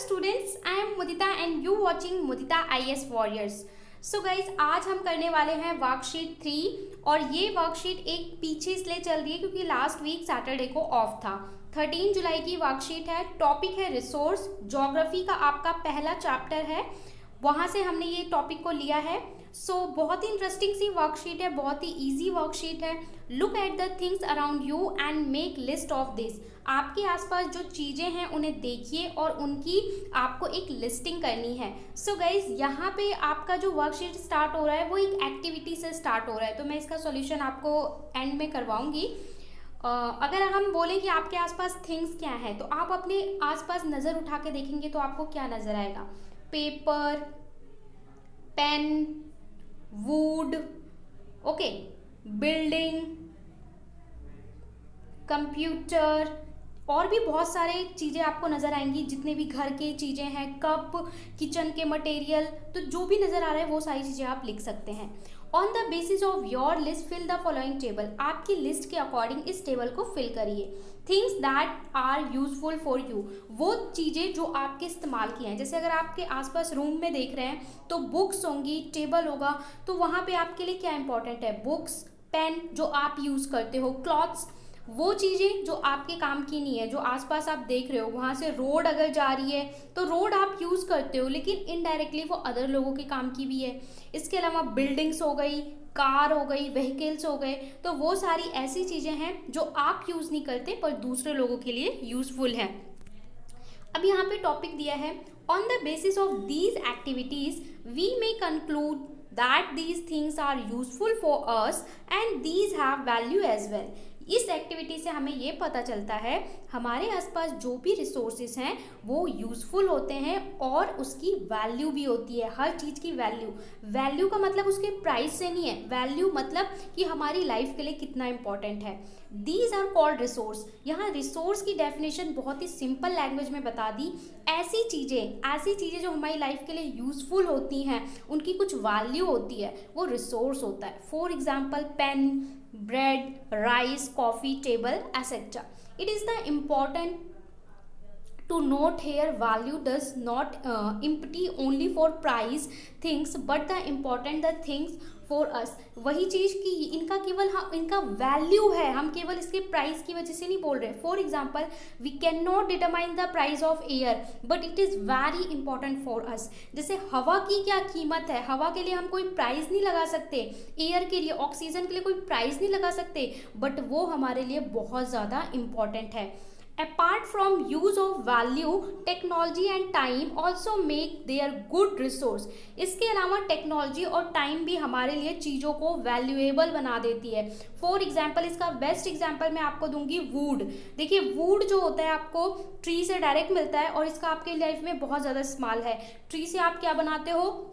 students, I am Mudita and you watching Mudita IS Warriors. So guys आज हम करने वाले हैं वर्कशीट 3 और ये वर्कशीट एक पीछे इसलिए चल रही है क्योंकि लास्ट वीक सैटरडे को ऑफ था। 13 जुलाई की वर्कशीट है। टॉपिक है रिसोर्स। ज्योग्राफी का आपका पहला चैप्टर है, वहाँ से हमने ये टॉपिक को लिया है। बहुत ही इंटरेस्टिंग सी वर्कशीट है, बहुत ही इजी वर्कशीट है। Look at the things around you and make list of this. आपके आसपास जो चीज़ें हैं उन्हें देखिए और उनकी आपको एक लिस्टिंग करनी है। गाइज यहाँ पे आपका जो वर्कशीट स्टार्ट हो रहा है वो एक एक्टिविटी से स्टार्ट हो रहा है, तो मैं इसका सॉल्यूशन आपको एंड में करवाऊंगी। अगर हम बोलें कि आपके आसपास थिंग्स क्या है, तो आप अपने आसपास नज़र उठा के देखेंगे तो आपको क्या नज़र आएगा? Paper, pen, wood, okay, building, computer और भी बहुत सारे चीज़ें आपको नज़र आएंगी। जितने भी घर के चीज़ें हैं, कप, किचन के मटेरियल, तो जो भी नज़र आ रहा है वो सारी चीज़ें आप लिख सकते हैं। On the basis of your list fill the following table. आपकी लिस्ट के अकॉर्डिंग इस टेबल को फिल करिए। Things that are useful for you, वो चीज़ें जो आपके इस्तेमाल की हैं। जैसे अगर आपके आसपास रूम में देख रहे हैं तो बुक्स होंगी, टेबल होगा, तो वहाँ पे आपके लिए क्या इंपॉर्टेंट है? बुक्स, पेन जो आप यूज़ करते हो, क्लॉथ्स, वो चीज़ें जो आपके काम की नहीं है, जो आसपास आप देख रहे हो। वहाँ से रोड अगर जा रही है तो रोड आप यूज़ करते हो, लेकिन इनडायरेक्टली वो अदर लोगों के काम की भी है। इसके अलावा बिल्डिंग्स हो गई, कार हो गई, व्हीकल्स हो गए, तो वो सारी ऐसी चीज़ें हैं जो आप यूज़ नहीं करते पर दूसरे लोगों के लिए यूज़फुल हैं। अब यहाँ पे टॉपिक दिया है, on the basis of these activities we may conclude that these things are useful for us and these have value as well. इस एक्टिविटी से हमें ये पता चलता है हमारे आसपास जो भी रिसोर्सेज हैं वो यूज़फुल होते हैं और उसकी वैल्यू भी होती है। हर चीज़ की वैल्यू का मतलब उसके प्राइस से नहीं है, वैल्यू मतलब कि हमारी लाइफ के लिए कितना इंपॉर्टेंट है। These are called resource. यहाँ रिसोर्स की डेफिनेशन बहुत ही सिंपल लैंग्वेज में बता दी। ऐसी चीज़ें जो हमारी लाइफ के लिए यूज़फुल होती हैं, उनकी कुछ वैल्यू होती है, वो रिसोर्स होता है। For example pen, bread, rice, coffee, table, etc. It is the important to note here value does not empty only for price things but the important the things for us। वही चीज़ की इनका केवल इनका value है, हम केवल इसके price की वजह से नहीं बोल रहे। For example we can not determine the price of air but it is very important for us. जैसे हवा की क्या कीमत है, हवा के लिए हम कोई प्राइस नहीं लगा सकते, एयर के लिए, ऑक्सीजन के लिए कोई प्राइस नहीं लगा सकते, बट वो हमारे लिए बहुत ज़्यादा इम्पॉर्टेंट है। Apart from use of value, technology and time also make their good resource। इसके अलावा टेक्नोलॉजी और टाइम भी हमारे लिए चीज़ों को वैल्यूएबल बना देती है। फॉर एग्जाम्पल, इसका बेस्ट एग्जाम्पल मैं आपको दूंगी वुड। देखिए वुड जो होता है आपको ट्री से डायरेक्ट मिलता है और इसका आपके लाइफ में बहुत ज़्यादा इस्तेमाल है। ट्री से आप क्या बनाते हो?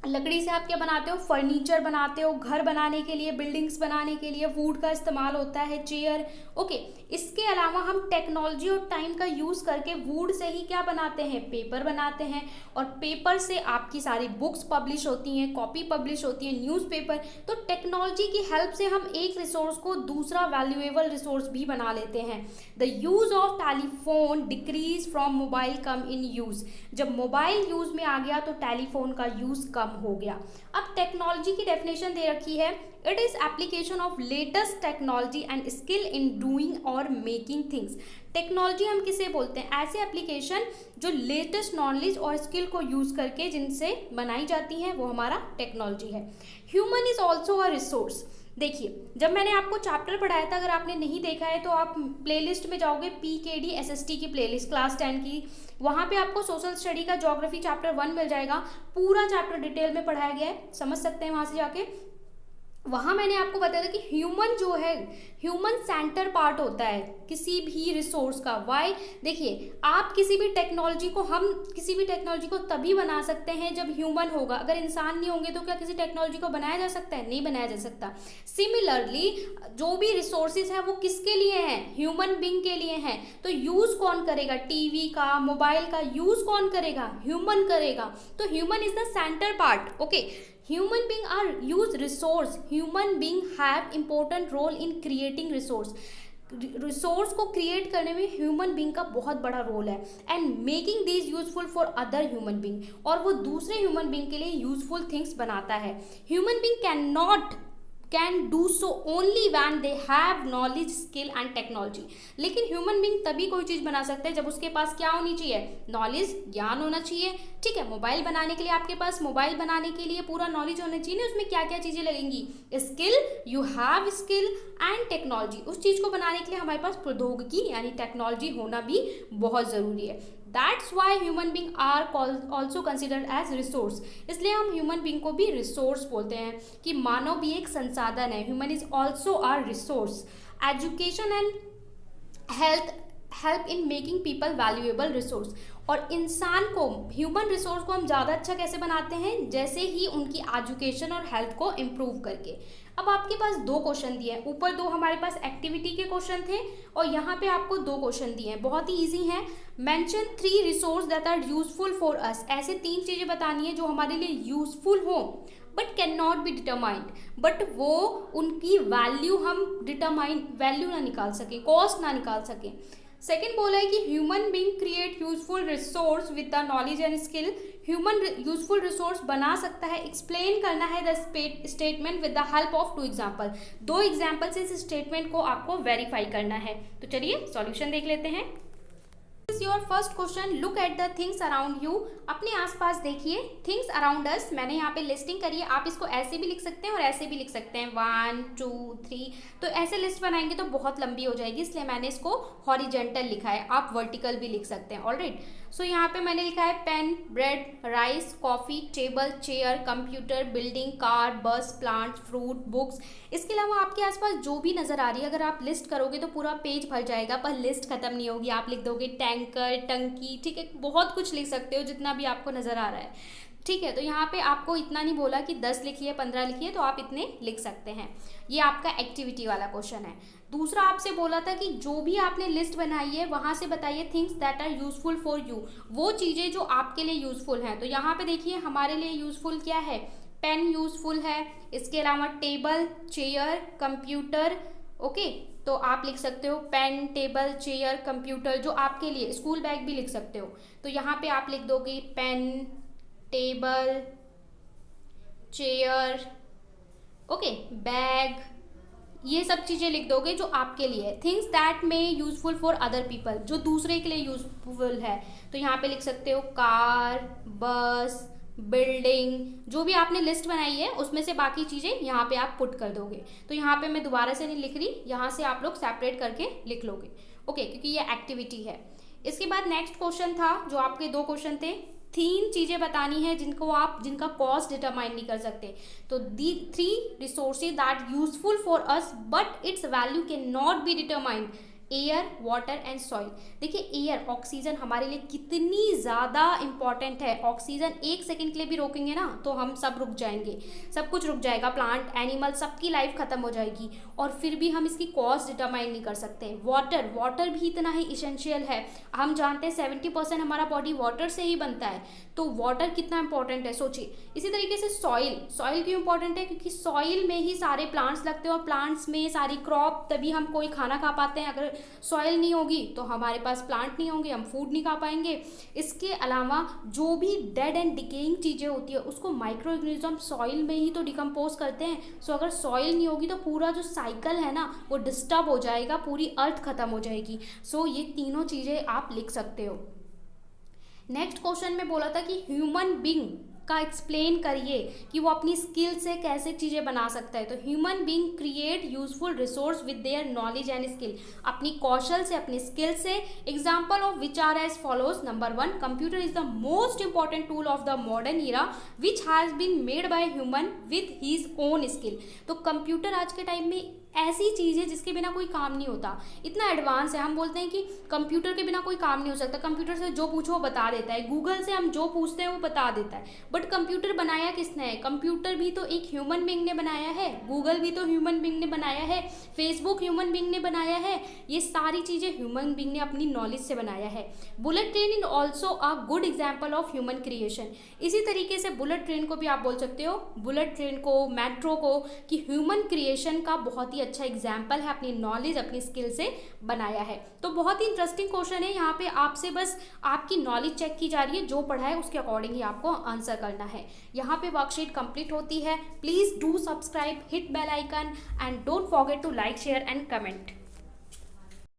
लकड़ी से आप क्या बनाते हो? फर्नीचर बनाते हो, घर बनाने के लिए, बिल्डिंग्स बनाने के लिए वुड का इस्तेमाल होता है, चेयर, ओके। इसके अलावा हम टेक्नोलॉजी और टाइम का यूज़ करके वुड से ही क्या बनाते हैं? पेपर बनाते हैं, और पेपर से आपकी सारी बुक्स पब्लिश होती हैं, कॉपी पब्लिश होती है, न्यूज़पेपर। तो टेक्नोलॉजी की हेल्प से हम एक रिसोर्स को दूसरा वैल्यूएबल रिसोर्स भी बना लेते हैं। The use of telephone decrease from mobile come in use. जब मोबाइल यूज़ में आ गया तो टेलीफोन का यूज़ कम हो गया। अब टेक्नोलॉजी की डेफिनेशन दे रखी है, it is application of latest technology and skill in doing और मेकिंग थिंग्स। टेक्नोलॉजी हम किसे बोलते हैं? ऐसे एप्लीकेशन जो लेटेस्ट नॉलेज और स्किल को यूज करके जिनसे बनाई जाती हैं, वो हमारा टेक्नोलॉजी है। Human is also a resource. देखिए जब मैंने आपको चैप्टर पढ़ाया था, अगर आपने नहीं देखा है तो आप प्लेलिस्ट में जाओगे, PKD SST की प्लेलिस्ट क्लास 10 की, वहाँ पे आपको सोशल स्टडी का ज्योग्राफी चैप्टर 1 मिल जाएगा। पूरा चैप्टर डिटेल में पढ़ाया गया है, समझ सकते हैं वहाँ से जाके। वहाँ मैंने आपको बताया था कि ह्यूमन जो है, ह्यूमन सेंटर पार्ट होता है किसी भी रिसोर्स का। वाई? देखिए आप किसी भी टेक्नोलॉजी को तभी बना सकते हैं जब ह्यूमन होगा। अगर इंसान नहीं होंगे तो क्या किसी टेक्नोलॉजी को बनाया जा सकता है? नहीं बनाया जा सकता। सिमिलरली जो भी रिसोर्सेज है वो किसके लिए हैं? ह्यूमन बींग के लिए हैं। तो यूज़ कौन करेगा? टीवी का, मोबाइल का यूज़ कौन करेगा? ह्यूमन करेगा। तो human is the centre part, okay. Human beings are use resource. Human beings have important role in creating resource. Resource को क्रिएट करने में ह्यूमन बींग का बहुत बड़ा रोल है, and making these useful for other human being, और वो दूसरे ह्यूमन बींग के लिए यूजफुल थिंग्स बनाता है। Human being can do so only when they have knowledge, skill and technology. लेकिन ह्यूमन बींग तभी कोई चीज़ बना सकता है जब उसके पास क्या होनी चाहिए, नॉलेज, ज्ञान होना चाहिए। ठीक है, मोबाइल बनाने के लिए आपके पास मोबाइल बनाने के लिए पूरा नॉलेज होना चाहिए ना, उसमें क्या क्या चीज़ें लगेंगी, skill, you have skill and technology. उस चीज़ को बनाने के लिए हमारे पास प्रौद्योगिकी यानी टेक्नोलॉजी होना भी बहुत ज़रूरी है। That's why human being are also considered as resource. इसलिए हम ह्यूमन बींग को भी रिसोर्स बोलते हैं कि मानव भी एक संसाधन है। Human is also are resource. Education and help in making people valuable resource. और इंसान को, ह्यूमन रिसोर्स को हम ज़्यादा अच्छा कैसे बनाते हैं, जैसे ही उनकी एजुकेशन और हेल्थ को इम्प्रूव करके। अब आपके पास 2 क्वेश्चन दिए हैं, ऊपर 2 हमारे पास एक्टिविटी के क्वेश्चन थे और यहाँ पे आपको 2 क्वेश्चन दिए हैं, बहुत ही ईजी हैं। Mention 3 resource that are useful for us. ऐसे 3 चीज़ें बतानी है जो हमारे लिए यूजफुल हो but can not be determined, but वो उनकी वैल्यू हम वैल्यू ना निकाल सकें, कॉस्ट ना निकाल सकें। सेकेंड बोला है कि human being create useful resource with the knowledge and skill. Human useful resource बना सकता है, एक्सप्लेन करना है the statement with the help of 2 example. 2 example से इस स्टेटमेंट को आपको वेरीफाई करना है। तो चलिए सॉल्यूशन देख लेते हैं। Your first question, look at the things around you. अपने आसपास देखिए, थिंग्स अराउंड अस, मैंने यहाँ पे लिस्टिंग करी है, आप इसको ऐसे भी लिख सकते हैं और ऐसे भी लिख सकते हैं, 1 2 3। तो ऐसे लिस्ट बनाएंगे तो बहुत लंबी हो जाएगी, इसलिए मैंने इसको हॉरिजेंटल लिखा है, आप वर्टिकल भी लिख सकते हैं। ऑलराइट, सो यहाँ पे मैंने लिखा है pen, bread, rice, coffee, table, chair, computer, building, car, bus, plant, fruit, books. इसके अलावा आपके आसपास जो भी नज़र आ रही है, अगर आप लिस्ट करोगे तो पूरा पेज भर जाएगा, पर लिस्ट खत्म नहीं होगी। आप लिख दोगे टैंकर, टंकी, ठीक है, बहुत कुछ लिख सकते हो जितना भी आपको नज़र आ रहा है। ठीक है, तो यहाँ पे आपको इतना नहीं बोला कि 10 लिखिए, 15 लिखिए, तो आप इतने लिख सकते हैं। ये आपका एक्टिविटी वाला क्वेश्चन है। दूसरा आपसे बोला था कि जो भी आपने लिस्ट बनाई है वहाँ से बताइए things that are useful for you, वो चीज़ें जो आपके लिए यूजफुल हैं। तो यहाँ पे देखिए हमारे लिए यूजफुल क्या है, पेन यूजफुल है, इसके अलावा टेबल, चेयर, कंप्यूटर। ओके, तो आप लिख सकते हो पेन, टेबल, चेयर, कंप्यूटर, जो आपके लिए, स्कूल बैग भी लिख सकते हो। तो यहाँ पे आप लिख दोगे pen, table, chair, okay, bag, ये सब चीज़ें लिख दोगे जो आपके लिए। Things that may useful for other people, जो दूसरे के लिए यूजफुल है, तो यहाँ पे लिख सकते हो कार, बस, बिल्डिंग, जो भी आपने लिस्ट बनाई है उसमें से बाकी चीज़ें यहाँ पे आप पुट कर दोगे। तो यहाँ पे मैं दोबारा से नहीं लिख रही, यहाँ से आप लोग सेपरेट करके लिख लोगे। ओके, क्योंकि ये एक्टिविटी है। इसके बाद नेक्स्ट क्वेश्चन था, जो आपके 2 क्वेश्चन थे, 3 चीज़ें बतानी है जिनका कॉस्ट डिटरमाइन नहीं कर सकते। तो दी 3 resources that useful for us but it's value can not be determined, air, water and soil. देखिए एयर, ऑक्सीजन हमारे लिए कितनी ज़्यादा इंपॉर्टेंट है। ऑक्सीजन 1 सेकंड के लिए भी रोकेंगे ना तो हम सब रुक जाएंगे, सब कुछ रुक जाएगा, प्लांट, एनिमल, सबकी लाइफ खत्म हो जाएगी, और फिर भी हम इसकी कॉस्ट डिटरमाइन नहीं कर सकते। वाटर भी इतना ही इसेंशियल है। हम जानते हैं 70% हमारा बॉडी वाटर से ही बनता है, तो वाटर कितना इंपॉर्टेंट है सोचिए। इसी तरीके से सॉइल क्यों इंपॉर्टेंट है, क्योंकि सॉइल में ही सारे प्लांट्स लगते हैं और प्लांट्स में सारी क्रॉप, तभी हम कोई खाना खा पाते हैं। अगर सॉइल नहीं होगी तो हमारे पास प्लांट नहीं होंगे, हम फूड नहीं खा पाएंगे। इसके अलावा जो भी डेड एंड डिकेइंग चीज़ें होती है उसको माइक्रो ऑर्गेनिज्म सॉइल में ही तो डिकम्पोज करते हैं। सो अगर सॉइल नहीं होगी तो पूरा जो साइकिल है ना वो डिस्टर्ब हो जाएगा, पूरी अर्थ खत्म हो जाएगी। सो ये तीनों चीज़ें आप लिख सकते हो। नेक्स्ट क्वेश्चन में बोला था कि ह्यूमन बींग का एक्सप्लेन करिए कि वो अपनी स्किल से कैसे चीज़ें बना सकता है। तो human being create useful resource with their knowledge and skill, अपनी कौशल से, अपनी स्किल से। Example of which are as follows. Number 1, computer is the most important tool of the modern era which has been made by human with his own skill. तो computer आज के time में ऐसी चीज़ है जिसके बिना कोई काम नहीं होता, इतना एडवांस है। हम बोलते हैं कि कंप्यूटर के बिना कोई काम नहीं हो सकता, कंप्यूटर से जो पूछो वो बता देता है, गूगल से हम जो पूछते हैं वो बता देता है। बट कंप्यूटर बनाया किसने है? कंप्यूटर भी तो एक ह्यूमन बींग ने बनाया है, गूगल भी तो ह्यूमन बींग ने बनाया है, फेसबुक ह्यूमन बींग ने बनाया है, ये सारी चीज़ें ह्यूमन बींग ने अपनी नॉलेज से बनाया है। Bullet train is also a good example of human creation. इसी तरीके से बुलेट ट्रेन को भी आप बोल सकते हो, बुलेट ट्रेन को, मेट्रो को, कि ह्यूमन क्रिएशन का बहुत ही ही अच्छा एग्जाम्पल है, अपनी नॉलेज अपनी स्किल से बनाया है। तो बहुत ही इंटरेस्टिंग क्वेश्चन है, यहाँ पे आपसे बस आपकी नॉलेज चेक की जा रही है, जो पढ़ा है उसके अकॉर्डिंग ही आपको आंसर करना है। यहाँ पे वर्कशीट कंप्लीट होती है। Please do subscribe, hit bell icon and don't forget to like, share and comment.